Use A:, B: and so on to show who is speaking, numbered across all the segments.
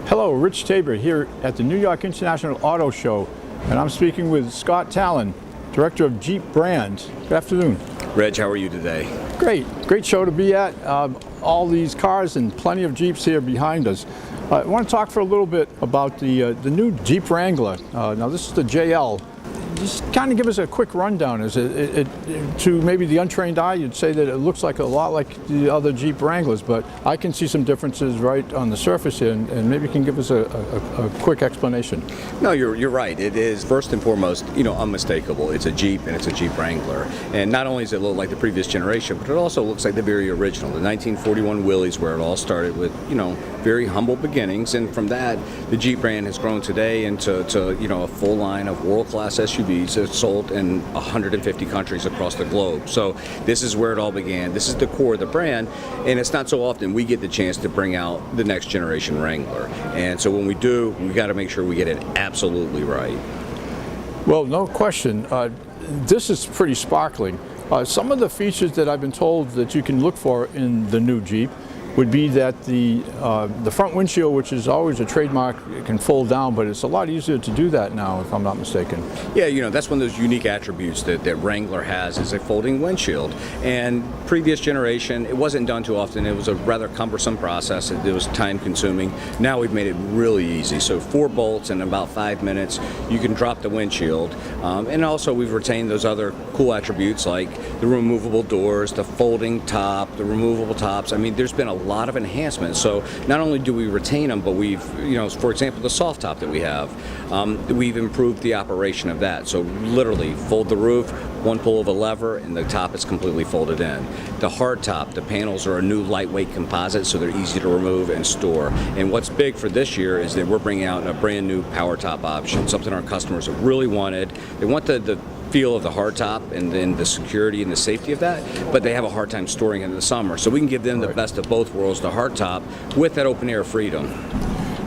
A: Hello, Rich Tabor here at the New York International Auto Show, and I'm speaking with Scott Tallon, Director of Jeep Brand. Good afternoon.
B: Reg, how are you today?
A: Great show to be at. All these cars and plenty of Jeeps here behind us. I want to talk for a little bit about the new Jeep Wrangler. Now this is the JL. Just kind of give us a quick rundown. Is it to maybe the untrained eye, you'd say that it looks like a lot like the other Jeep Wranglers, but I can see some differences right on the surface here, and maybe you can give us a quick explanation.
B: No, you're right. It is first and foremost, unmistakable. It's a Jeep and it's a Jeep Wrangler. And not only does it look like the previous generation, but it also looks like the very original, the 1941 Willys, where it all started with, very humble beginnings. And from that, the Jeep brand has grown today into a full line of world-class SUVs that's sold in 150 countries across the globe. So this is where it all began. This is the core of the brand, and it's not so often we get the chance to bring out the next generation Wrangler. And so when we do, we got to make sure we get it absolutely right.
A: Well, no question. This is pretty sparkling. Some of the features that I've been told that you can look for in the new Jeep would be that the front windshield, which is always a trademark, it can fold down, but it's a lot easier to do that now, if I'm not mistaken.
B: Yeah, that's one of those unique attributes that Wrangler has, is a folding windshield. And previous generation, it wasn't done too often. It was a rather cumbersome process. It was time consuming. Now we've made it really easy. So 4 bolts in about 5 minutes, you can drop the windshield. And also we've retained those other cool attributes like the removable doors, the folding top, the removable tops. I mean, there's been a lot of enhancements. So not only do we retain them, but we've, for example, the soft top that we have, we've improved the operation of that. So literally fold the roof, one pull of a lever, and the top is completely folded in. The hard top, the panels are a new lightweight composite, so they're easy to remove and store. And what's big for this year is that we're bringing out a brand new power top option, something our customers have really wanted. They want the feel of the hard top and then the security and the safety of that, but they have a hard time storing it in the summer. So we can give them the best of both worlds, the hard top with that open air freedom.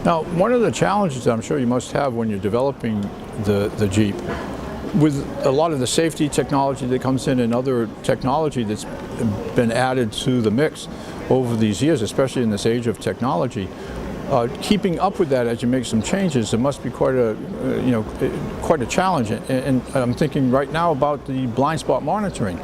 A: Now, one of the challenges I'm sure you must have when you're developing the Jeep, with a lot of the safety technology that comes in and other technology that's been added to the mix over these years, especially in this age of technology, keeping up with that as you make some changes, it must be quite a challenge. And I'm thinking right now about the blind spot monitoring.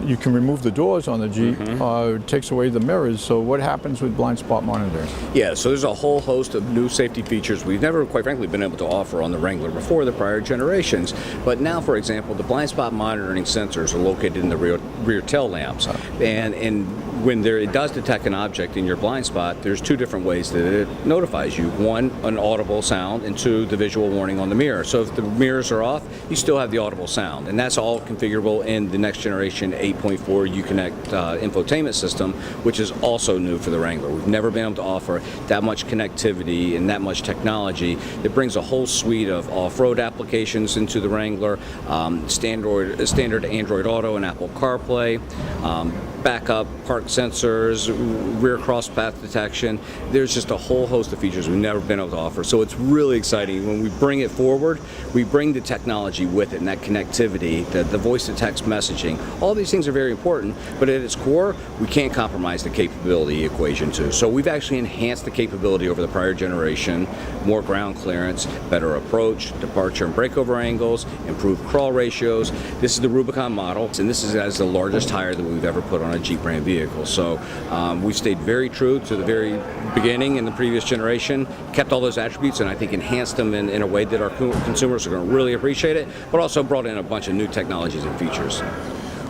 A: You can remove the doors on the Jeep, it takes away the mirrors. So what happens with blind spot monitoring?
B: Yeah, so there's a whole host of new safety features we've never, quite frankly, been able to offer on the Wrangler before the prior generations. But now, for example, the blind spot monitoring sensors are located in the rear tail lamps. And when it does detect an object in your blind spot, there's 2 different ways that it notifies you. 1, an audible sound, and 2, the visual warning on the mirror. So if the mirrors are off, you still have the audible sound. And that's all configurable in the next generation 8.4 Uconnect infotainment system, which is also new for the Wrangler. We've never been able to offer that much connectivity and that much technology. It brings a whole suite of off-road applications into the Wrangler, standard Android Auto and Apple CarPlay, backup, park sensors, rear cross path detection. There's just a whole host of features we've never been able to offer. So it's really exciting. When we bring it forward, we bring the technology with it and that connectivity, the voice to text messaging. All these things are very important, but at its core, we can't compromise the capability equation too. So we've actually enhanced the capability over the prior generation, more ground clearance, better approach, departure and breakover angles, improved crawl ratios. This is the Rubicon model, and this is as the largest tire that we've ever put on a Jeep brand vehicle. So we've stayed very true to the very beginning in the previous generation, kept all those attributes, and I think enhanced them in a way that our consumers are going to really appreciate it, but also brought in a bunch of new technologies and features.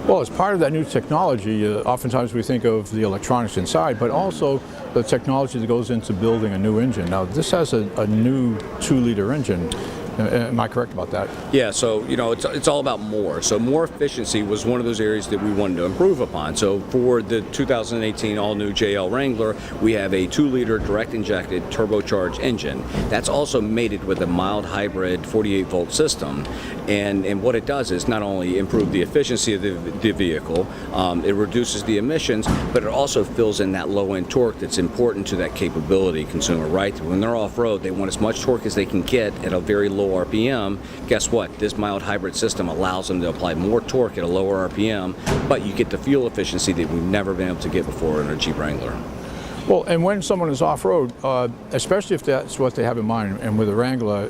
A: Well, as part of that new technology, oftentimes we think of the electronics inside, but also the technology that goes into building a new engine. Now, this has a new 2-liter engine. Am I correct about that?
B: Yeah, so it's all about more. So more efficiency was one of those areas that we wanted to improve upon. So for the 2018 all-new JL Wrangler, we have a 2-liter direct-injected turbocharged engine. That's also mated with a mild hybrid 48-volt system. And what it does is not only improve the efficiency of the vehicle, it reduces the emissions, but it also fills in that low-end torque that's important to that capability consumer, right? When they're off-road, they want as much torque as they can get at a very low RPM. Guess what? This mild hybrid system allows them to apply more torque at a lower RPM, but you get the fuel efficiency that we've never been able to get before in a Jeep Wrangler.
A: Well, and when someone is off-road, especially if that's what they have in mind, and with a Wrangler,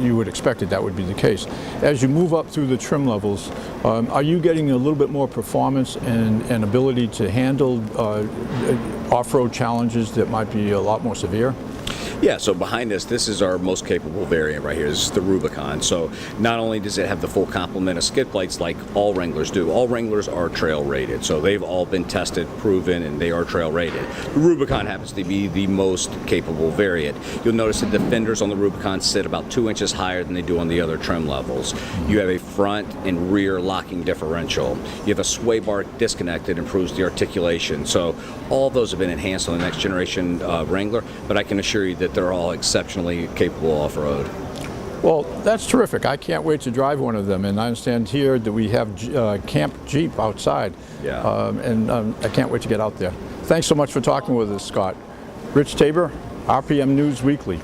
A: you would expect that would be the case. As you move up through the trim levels, are you getting a little bit more performance and ability to handle off-road challenges that might be a lot more severe?
B: Yeah, so behind us, this is our most capable variant right here. This is the Rubicon. So not only does it have the full complement of skid plates like all Wranglers do, all Wranglers are trail rated. So they've all been tested, proven, and they are trail rated. The Rubicon happens to be the most capable variant. You'll notice that the fenders on the Rubicon sit about 2 inches higher than they do on the other trim levels. You have a front and rear locking differential. You have a sway bar disconnect that improves the articulation. So all those have been enhanced on the next generation Wrangler, but I can assure you that they're all exceptionally capable off-road.
A: Well, that's terrific. I can't wait to drive one of them. And I understand here that we have Camp Jeep outside.
B: Yeah.
A: I can't wait to get out there. Thanks so much for talking with us, Scott. Rich Tabor, RPM News Weekly.